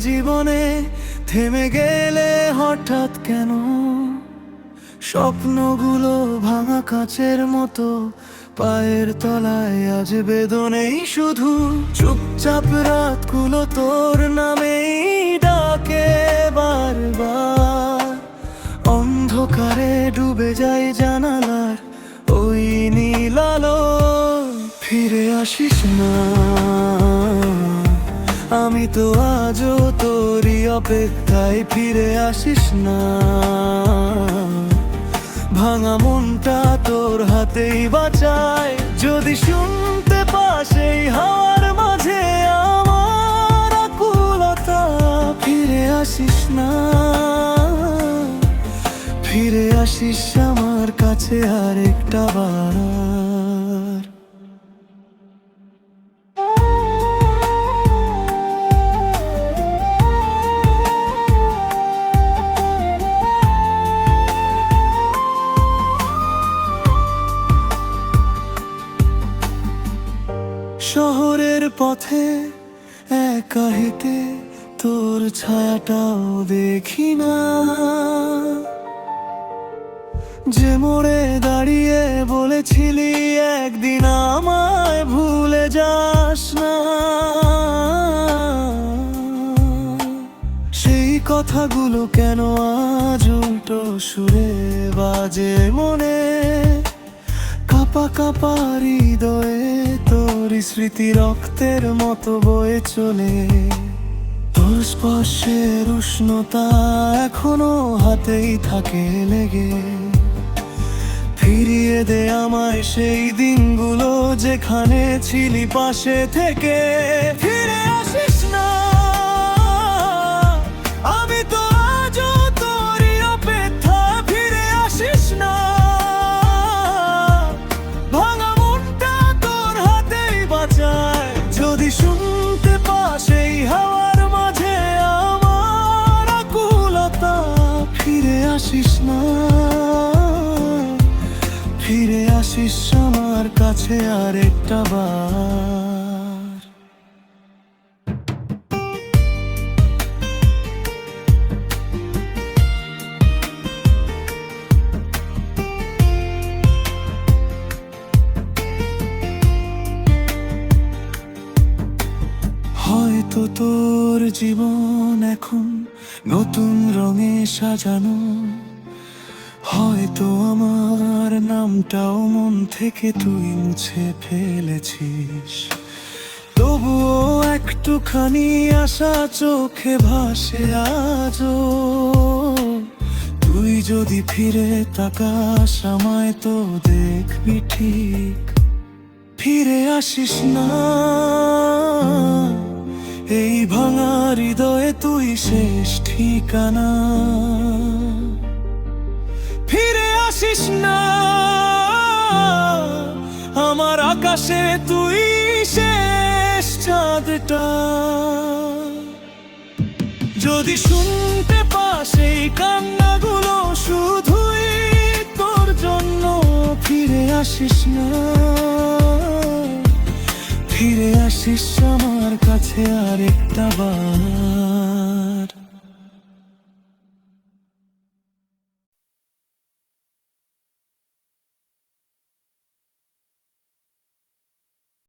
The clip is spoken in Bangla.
জীবনে থেমে গেলে হঠাৎ কেন? স্বপ্নগুলো ভাঙা কাচের মতো পায়ের তলায় আজ বেদনেই শুধু। চুপচাপ রাতগুলো তোর নামেই ডাকে বারবার। অন্ধকারে ডুবে যায় জানালার ওই নীল আলো। ফিরে আসিস না, আমি তো আজও তোরই অপেক্ষায়। ফিরে আসিস না, ভাঙা মনটা তোর হাতেই বাঁচায়। যদি শুনতে পাস এই হাওয়ার মাঝে আমার আকুলতা, ফিরে আসিস না, ফিরে আসিস আমার কাছে আরেকটা বার। শহরের পথে একা হেঁটে তোর ছায়াটাও দেখি না। যে মোড়ে দাঁড়িয়ে বলেছিলি একদিন আমায় ভুলে যাস না, সেই কথাগুলো কেন আজ উল্টো সুরে বাজে মনে? কাঁপা কাঁপা হৃদয়ে তোর স্মৃতি রক্তের মতো বয়ে চলে। তোর স্পর্শের উষ্ণতা এখনো হাতেই থাকে লেগে। ফিরিয়ে দে আমায় সেই দিনগুলো যেখানে ছিলি পাশে থেকে। ফিরে আসিস না, আমি তো আজও তোরই অপেক্ষা। ফিরে আসিস না, ভাঙা মনটা তোর হাতেই বাঁচায়। যদি শুনতে পাস এই হাওয়ার মাঝে আমার আকুলতা, ফিরে আসিস না, ফিরে আসিস আমার কাছে আরেকটা বার। হয়তো তোর জীবন এখন নতুন রঙে সাজানো, হয়তো আমার নামটাও মন থেকে তুই মুছে ফেলেছিস। তবুও একটুখানি আশা চোখে ভাসে আজও। তুই যদি ফিরে তাকাস আমায় তো দেখবি ঠিক। ফিরে আসিস না, এই ভাঙা হৃদয়ে তুই শেষ ঠিকানা। ফিরে আসিস না, আমার আকাশে তুই শেষ চাঁদটা। যদি শুনতে পাস এই কান্নাগুলো শুধুই তোর জন্য, ফিরে আসিস না, ফিরে আসিস আমার কাছে আরেকটা বার।